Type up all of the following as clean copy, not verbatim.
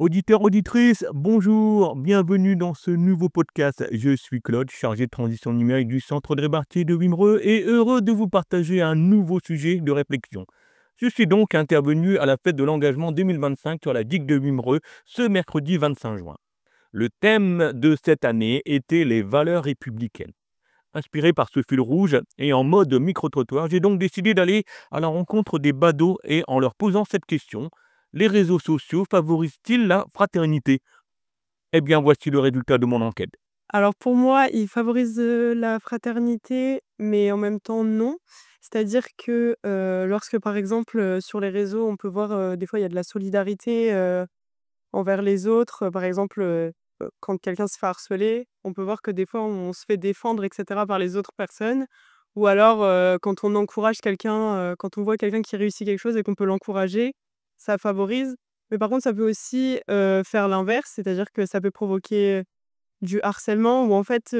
Auditeurs, auditrices, bonjour, bienvenue dans ce nouveau podcast. Je suis Claude, chargé de transition numérique du Centre de Rébartier de Wimereux et heureux de vous partager un nouveau sujet de réflexion. Je suis donc intervenu à la fête de l'engagement 2025 sur la digue de Wimereux ce mercredi 25 juin. Le thème de cette année était les valeurs républicaines. Inspiré par ce fil rouge et en mode micro-trottoir, j'ai donc décidé d'aller à la rencontre des badauds et en leur posant cette question: les réseaux sociaux favorisent-ils la fraternité? Eh bien, voici le résultat de mon enquête. Alors pour moi, ils favorisent, la fraternité, mais en même temps non. C'est-à-dire que, lorsque par exemple, sur les réseaux, on peut voir, des fois il y a de la solidarité, envers les autres. Par exemple, quand quelqu'un se fait harceler, on peut voir que des fois on se fait défendre et cetera par les autres personnes. Ou alors, quand on encourage quelqu'un, quand on voit quelqu'un qui réussit quelque chose et qu'on peut l'encourager, ça favorise. Mais par contre, ça peut aussi, faire l'inverse, c'est-à-dire que ça peut provoquer du harcèlement où en fait,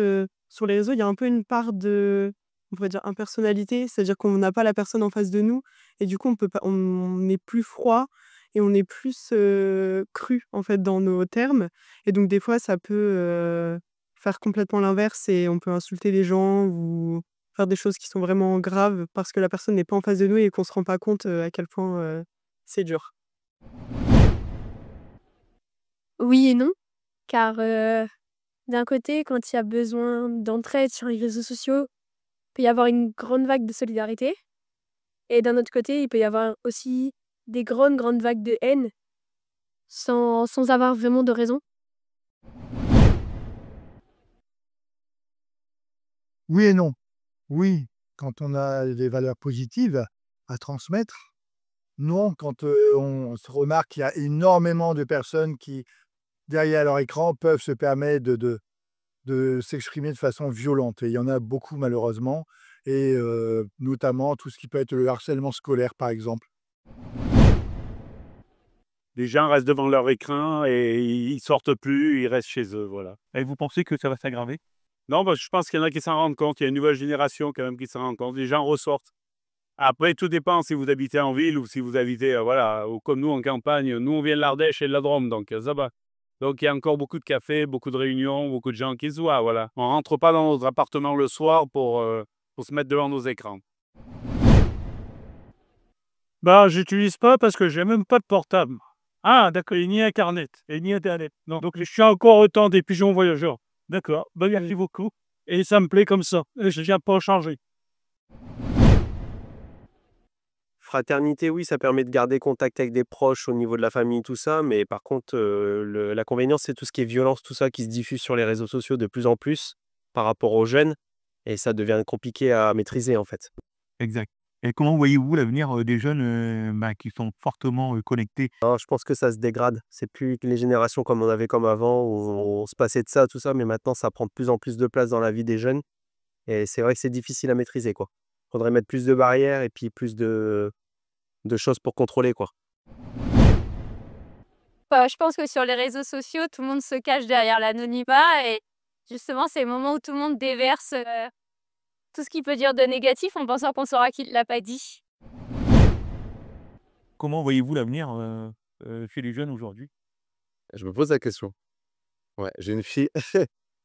sur les réseaux, il y a un peu une part de, on pourrait dire, impersonnalité. C'est-à-dire qu'on n'a pas la personne en face de nous et du coup, on est plus froid et on est plus, cru, en fait, dans nos termes et donc des fois, ça peut, faire complètement l'inverse et on peut insulter les gens ou faire des choses qui sont vraiment graves parce que la personne n'est pas en face de nous et qu'on se rend pas compte, à quel point, c'est dur. Oui et non, car, d'un côté, quand il y a besoin d'entraide sur les réseaux sociaux, il peut y avoir une grande vague de solidarité et d'un autre côté, il peut y avoir aussi des grandes vagues de haine sans avoir vraiment de raison. Oui et non. Oui, quand on a des valeurs positives à transmettre. Non, quand, on se remarque qu'il y a énormément de personnes qui, derrière leur écran, peuvent se permettre de s'exprimer de façon violente et il y en a beaucoup malheureusement et notamment tout ce qui peut être le harcèlement scolaire, par exemple. Les gens restent devant leur écran et ils sortent plus, ils restent chez eux, voilà. Et vous pensez que ça va s'aggraver? Non, je pense qu'il y en a qui s'en rendent compte. Il y a une nouvelle génération quand même qui s'en rend compte. Les gens ressortent. Après, tout dépend si vous habitez en ville ou si vous habitez, voilà, ou comme nous en campagne. Nous, on vient de l'Ardèche et de la Drôme, donc ça va. Donc, il y a encore beaucoup de cafés, beaucoup de réunions, beaucoup de gens qui se voient, voilà. On rentre pas dans notre appartement le soir pour se mettre devant nos écrans. Bah, j'utilise pas parce que j'ai même pas de portable. Ah, d'accord, et ni internet et ni internet. Non, donc je suis encore au temps des pigeons voyageurs. D'accord, bah, merci beaucoup et ça me plaît comme ça et je viens pas changer. Fraternité, oui, ça permet de garder contact avec des proches au niveau de la famille, tout ça, mais par contre, l'inconvénient, c'est tout ce qui est violence, tout ça qui se diffuse sur les réseaux sociaux de plus en plus par rapport aux jeunes et ça devient compliqué à maîtriser, en fait. Exact. Et comment voyez-vous l'avenir des jeunes qui sont fortement connectés? Non, je pense que ça se dégrade. C'est plus les générations comme on avait comme avant où on se passait de ça, tout ça, mais maintenant ça prend de plus en plus de place dans la vie des jeunes et c'est vrai que c'est difficile à maîtriser, quoi. Faudrait mettre plus de barrières et puis plus de choses pour contrôler, quoi. Bah, je pense que sur les réseaux sociaux, tout le monde se cache derrière l'anonymat et justement, c'est le moment où tout le monde déverse, tout ce qu'il peut dire de négatif en pensant qu'on saura qu'il l'a pas dit. Comment voyez-vous l'avenir chez les jeunes aujourd'hui? Je me pose la question. Ouais, j'ai une fille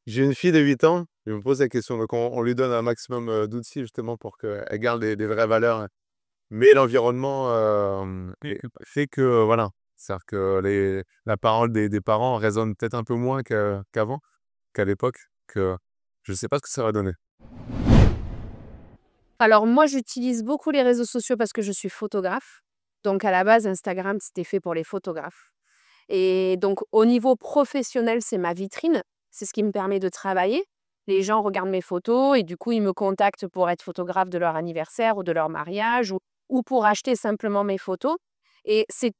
j'ai une fille de 8 ans, je me pose la question. Donc on lui donne un maximum, d'outils justement pour qu'elle garde des vraies valeurs, hein. Mais l'environnement, fait que, voilà, c'est-à-dire que la parole des parents résonne peut-être un peu moins qu'avant, qu'à l'époque, que je sais pas ce que ça va donner. Alors moi, j'utilise beaucoup les réseaux sociaux parce que je suis photographe. Donc à la base, Instagram, c'était fait pour les photographes. Et donc au niveau professionnel, c'est ma vitrine. C'est ce qui me permet de travailler. Les gens regardent mes photos et du coup, ils me contactent pour être photographe de leur anniversaire ou de leur mariage ou pour acheter simplement mes photos. Et c'est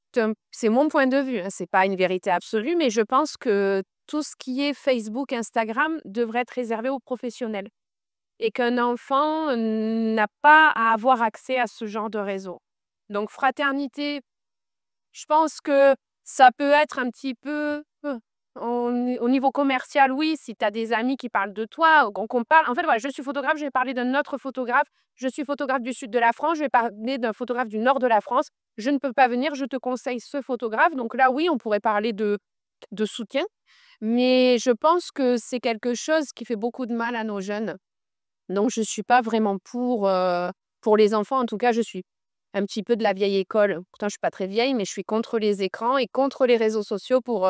mon point de vue, hein, c'est pas une vérité absolue, mais je pense que tout ce qui est Facebook, Instagram devrait être réservé aux professionnels et qu'un enfant n'a pas à avoir accès à ce genre de réseau. Donc fraternité, je pense que ça peut être un petit peu Au niveau commercial, oui, si tu as des amis qui parlent de toi, qu'on parle. En fait, voilà, je suis photographe, je vais parler d'un autre photographe. Je suis photographe du sud de la France, je vais parler d'un photographe du nord de la France. Je ne peux pas venir, je te conseille ce photographe. Donc là, oui, on pourrait parler de soutien. Mais je pense que c'est quelque chose qui fait beaucoup de mal à nos jeunes. Donc, je ne suis pas vraiment pour les enfants. En tout cas, je suis un petit peu de la vieille école. Pourtant, je ne suis pas très vieille, mais je suis contre les écrans et contre les réseaux sociaux pour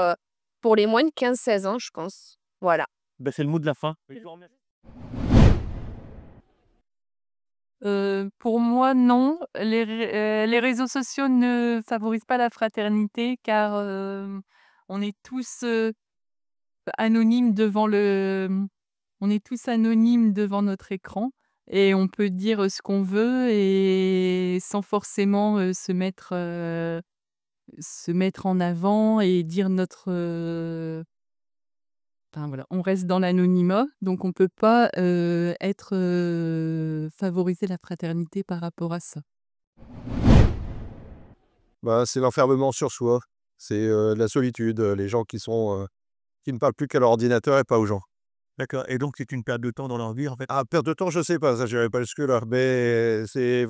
les moins de 15-16 ans, je pense. Voilà. Ben, c'est le mot de la fin. Pour moi, non. Les réseaux sociaux ne favorisent pas la fraternité car on est tous anonymes on est tous anonymes devant notre écran et on peut dire ce qu'on veut et sans forcément se mettre en avant et dire enfin voilà, on reste dans l'anonymat, donc on peut pas favoriser la fraternité par rapport à ça. Bah, c'est l'enfermement sur soi, c'est la solitude, les gens qui ne parlent plus qu'à leur ordinateur et pas aux gens. D'accord. Et donc, c'est une perte de temps dans leur vie, en fait. Ah, perte de temps, je sais pas, ça j'irai pas jusque-là, mais c'est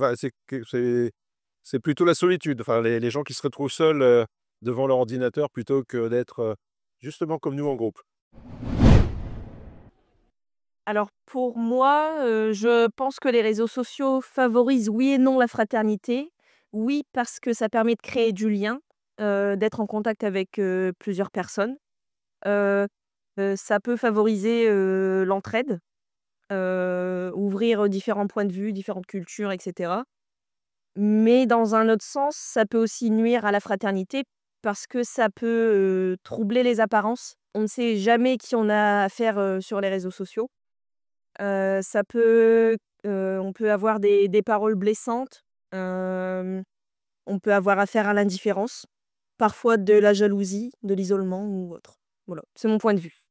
plutôt la solitude. Enfin, les gens qui se retrouvent seuls devant leur ordinateur plutôt que d'être justement comme nous en groupe. Alors pour moi, je pense que les réseaux sociaux favorisent oui et non la fraternité. Oui, parce que ça permet de créer du lien, d'être en contact avec, plusieurs personnes. Heu Ça peut favoriser, l'entraide, ouvrir différents points de vue, différentes cultures et cetera. Mais dans un autre sens, ça peut aussi nuire à la fraternité parce que ça peut, troubler les apparences. On ne sait jamais qui on a affaire, sur les réseaux sociaux. Ça peut, on peut avoir des paroles blessantes, on peut avoir affaire à l'indifférence, parfois de la jalousie, de l'isolement ou autre. Voilà, c'est mon point de vue.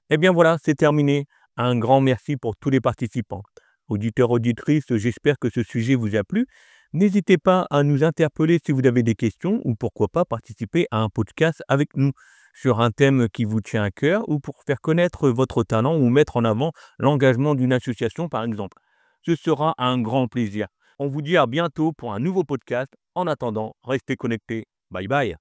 Eh bien voilà, c'est terminé. Un grand merci pour tous les participants. Auditeurs, auditrices, j'espère que ce sujet vous a plu. N'hésitez pas à nous interpeller si vous avez des questions ou pourquoi pas participer à un podcast avec nous sur un thème qui vous tient à cœur ou pour faire connaître votre talent ou mettre en avant l'engagement d'une association par exemple. Ce sera un grand plaisir. On vous dit à bientôt pour un nouveau podcast. En attendant, restez connectés. Bye bye.